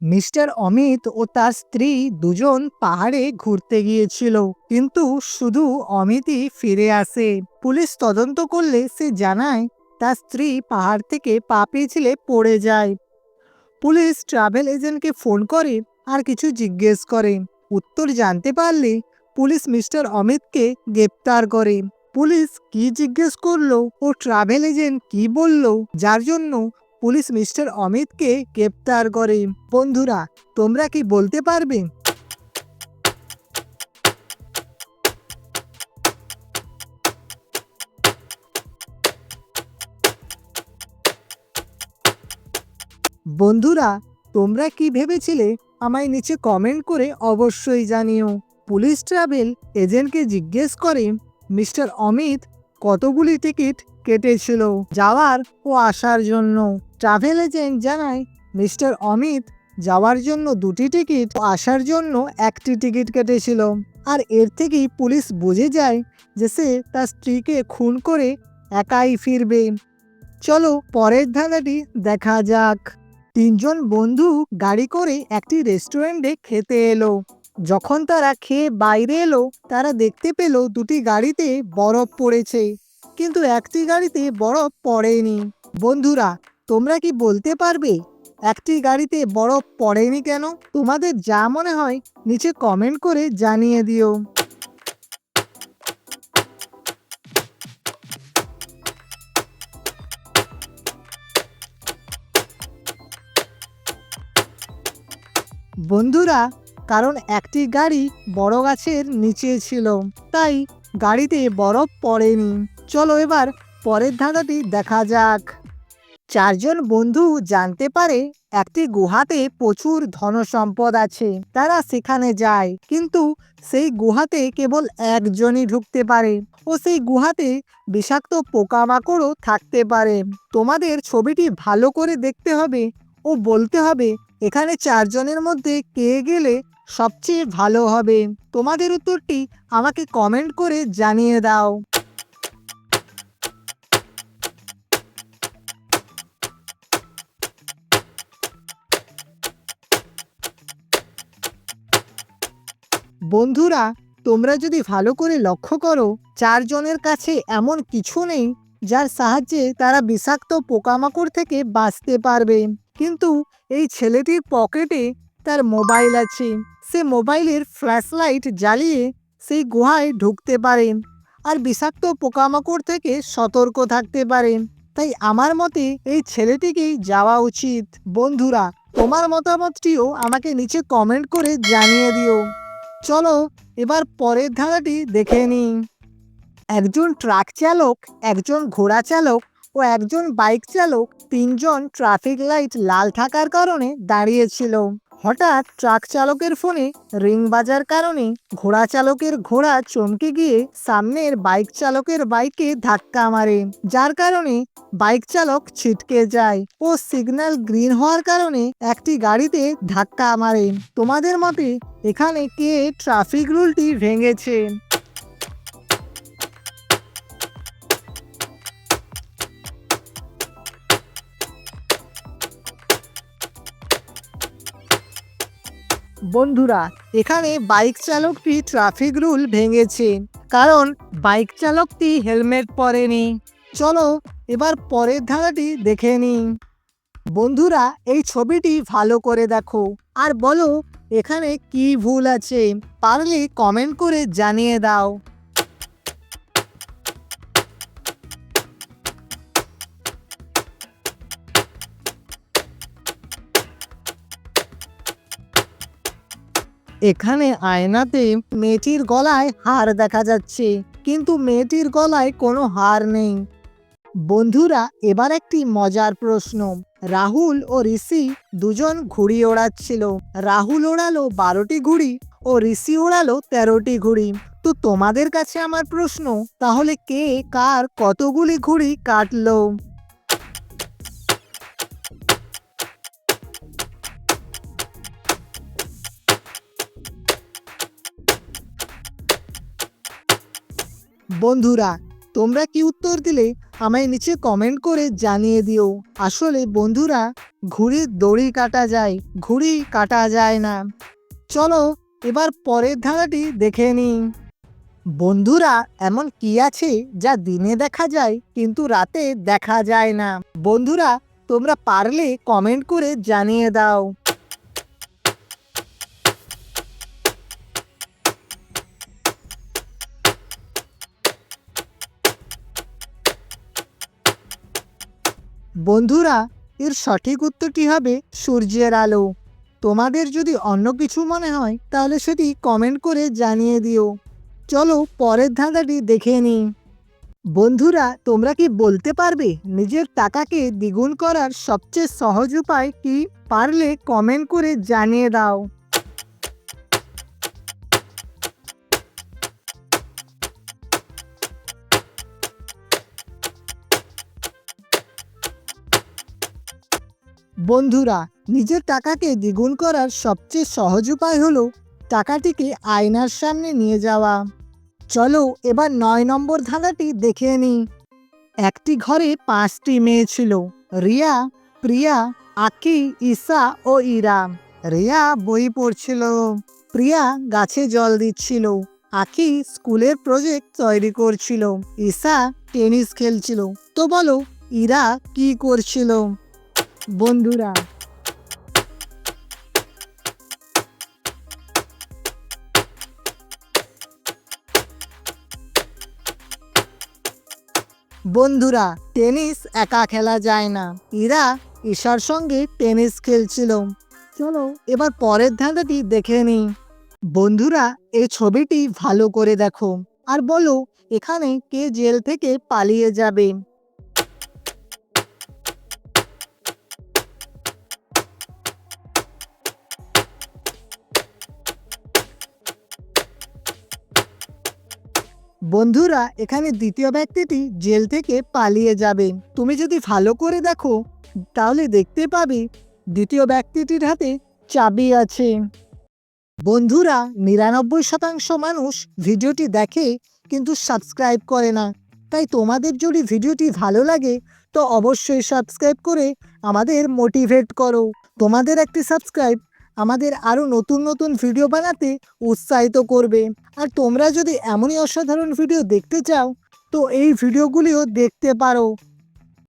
Mister Amit ও তার স্ত্রী দুজন পাহাড়ে ঘুরতে গিয়েছিল, কিন্তু শুধু অমিতই ফিরে আসে। পুলিশ তদন্ত করলে সে জানায় তার স্ত্রী পাহাড় থেকে পা পিছলে পড়ে যায়। পুলিশ ট্রাভেল এজেন্টকে ফোন করে আর কিছু জিজ্ঞেস করে। উত্তর জানতে পারলে পুলিশ মিস্টার অমিতকে গ্রেপ্তার করে। পুলিশ কি জিজ্ঞেস করলো ও ট্রাভেল এজেন্ট কি বলল, যার জন্য পুলিশ মিস্টার অমিতকে গ্রেপ্তার করে? বন্ধুরা, তোমরা কি বলতে পারবে? বন্ধুরা, তোমরা কি ভেবেছিলে আমায় নিচে কমেন্ট করে অবশ্যই জানিও। পুলিশ ট্রাভেল এজেন্টকে জিজ্ঞেস করে মিস্টার অমিত কতগুলি টিকিট কেটেছিল যাওয়ার ও আসার জন্য। ট্রাভেল এজেন্ট জানায় মিস্টার অমিত যাওয়ার জন্য 2টি টিকিট ও আসার জন্য 1টি টিকিট কেটেছিল। আর এর থেকেই পুলিশ বুঝে যায় যে সে তার স্ত্রীকে খুন করে একাই ফিরবে। চলো পরের ধাঁধাটি দেখা যাক। 3জন বন্ধু গাড়ি করে একটি রেস্টুরেন্টে খেতে এলো। যখন তারা খেয়ে বাইরে এলো, তারা দেখতে পেল 2টি গাড়িতে বরফ পড়েছে, কিন্তু একটি গাড়িতে বরফ পড়েনি। বন্ধুরা, তোমরা কি বলতে পারবে একটি গাড়িতে বরফ পড়েনি কেন? তোমাদের যা মনে হয় নিচে কমেন্ট করে জানিয়ে দিও। বন্ধুরা, কারণ একটি গাড়ি বড় গাছের নিচে ছিল, তাই গাড়িতে বরফ পড়েনি। চলো এবার পরের ধাঁধাটি দেখা যাক। 4জন বন্ধু জানতে পারে একটি গুহাতে প্রচুর ধনসম্পদ আছে। তারা সেখানে যায়, কিন্তু সেই গুহাতে কেবল একজনই ঢুকতে পারে ও সেই গুহাতে বিষাক্ত পোকামাকড়ও থাকতে পারে। তোমাদের ছবিটি ভালো করে দেখতে হবে ও বলতে হবে এখানে 4জনের মধ্যে কে গেলে সবচেয়ে ভালো হবে। তোমাদের উত্তরটি আমাকে কমেন্ট করে জানিয়ে দাও। বন্ধুরা, তোমরা যদি ভালো করে লক্ষ্য করো, 4জনের কাছে এমন কিছু নেই যার সাহায্যে তারা বিষাক্ত পোকামাকড় থেকে বাঁচতে পারবে। কিন্তু এই ছেলেটির পকেটে তার মোবাইল আছে। সে মোবাইলের ফ্ল্যাশ লাইট জ্বালিয়ে সেই গুহায় ঢুকতে পারে আর বিষাক্ত পোকামাকড় থেকে সতর্ক থাকতে পারে। তাই আমার মতে এই ছেলেটিকেই যাওয়া উচিত। বন্ধুরা, তোমার মতামতটিও আমাকে নিচে কমেন্ট করে জানিয়ে দিও। চলো এবার পরের ধাঁধাটি দেখে নিই। একজন ট্রাক চালক, একজন ঘোড়া চালক ও একজন বাইক চালক 3জন ট্রাফিক লাইট লাল থাকার কারণে দাঁড়িয়েছিল। হঠাৎ ট্রাক চালকের ফোনে রিং বাজার কারণে ঘোড়া চালকের ঘোড়া চমকে গিয়ে সামনের বাইক চালকের বাইকে ধাক্কা মারে, যার কারণে বাইক চালক ছিটকে যায় ও সিগন্যাল গ্রিন হওয়ার কারণে একটি গাড়িতে ধাক্কা মারে। তোমাদের মতে এখানে কে ট্রাফিক রুলটি ভেঙেছে? বন্ধুরা, এখানে বাইক চালকটি ট্রাফিক রুল ভেঙেছে, কারণ বাইক চালকটি হেলমেট পরেনি। চলো এবার পরের ধাঁধাটি দেখে নিই। বন্ধুরা, এই ছবিটি ভালো করে দেখো আর বলো এখানে কি ভুল আছে। পারলে কমেন্ট করে জানিয়ে দাও। এখানে আয়নাতে মেয়েটির গলায় হার দেখা যাচ্ছে, কিন্তু মেয়েটির গলায় কোনো হার নেই। বন্ধুরা, এবার একটি মজার প্রশ্ন। রাহুল ও ঋষি দুজন ঘুড়ি ওড়াচ্ছিল। রাহুল ওড়ালো 12টি ঘুড়ি ও ঋষি ওড়ালো 13টি ঘুড়ি। তো তোমাদের কাছে আমার প্রশ্ন, তাহলে কে কার কতগুলি ঘুড়ি কাটলো? বন্ধুরা, তোমরা কি উত্তর দিলে আমায় নিচে কমেন্ট করে জানিয়ে দিও। আসলে বন্ধুরা, ঘুড়ির দড়ি কাটা যায়, ঘুড়ি কাটা যায় না। চলো এবার পরের ধাঁধাটি দেখে নিই। বন্ধুরা, এমন কি আছে যা দিনে দেখা যায় কিন্তু রাতে দেখা যায় না? বন্ধুরা, তোমরা পারলে কমেন্ট করে জানিয়ে দাও। বন্ধুরা, এর সঠিক উত্তরটি হবে সূর্যের আলো। তোমাদের যদি অন্য কিছু মনে হয় তাহলে সেটি কমেন্ট করে জানিয়ে দিও। চলো পরের ধাঁধাটি দেখে নিই। বন্ধুরা, তোমরা কি বলতে পারবে নিজের টাকাকে দ্বিগুণ করার সবচেয়ে সহজ উপায় কি? পারলে কমেন্ট করে জানিয়ে দাও। বন্ধুরা, নিজের টাকাকে দ্বিগুণ করার সবচেয়ে সহজ উপায় হলো টাকাটিকে আয়নার সামনে নিয়ে যাওয়া। চলো এবার 9 নম্বর ধাঁধাটি দেখে নিই। একটি ঘরে 5টি মেয়ে ছিল, রিয়া, প্রিয়া, আকি, ঈশা ও ইরা। রিয়া বই পড়ছিল, প্রিয়া গাছে জল দিচ্ছিল, আকি স্কুলের প্রজেক্ট তৈরি করছিল, ঈশা টেনিস খেলছিল। তো বলো, ইরা কি করছিল? বন্ধুরা, বন্ধুরা, টেনিস একা খেলা যায় না। ইরা ঈশার সঙ্গে টেনিস খেলছিল। চলো এবার পরের ধাঁধাটি দেখে নিই। বন্ধুরা, এই ছবিটি ভালো করে দেখো আর বলো এখানে কে জেল থেকে পালিয়ে যাবে? বন্ধুরা, এখানে দ্বিতীয় ব্যক্তিটি জেল থেকে পালিয়ে যাবে। তুমি যদি ভালো করে দেখো তাহলে দেখতে পাবে দ্বিতীয় ব্যক্তিটির হাতে চাবি আছে। বন্ধুরা, 99% মানুষ ভিডিওটি দেখে কিন্তু সাবস্ক্রাইব করে না। তাই তোমাদের যদি ভিডিওটি ভালো লাগে তো অবশ্যই সাবস্ক্রাইব করে আমাদের মোটিভেট করো। তোমাদের একটি সাবস্ক্রাইব আমাদের আরও নতুন নতুন ভিডিও বানাতে উৎসাহিত করবে। আর তোমরা যদি এমনই অসাধারণ ভিডিও দেখতে চাও তো এই ভিডিওগুলিও দেখতে পারো।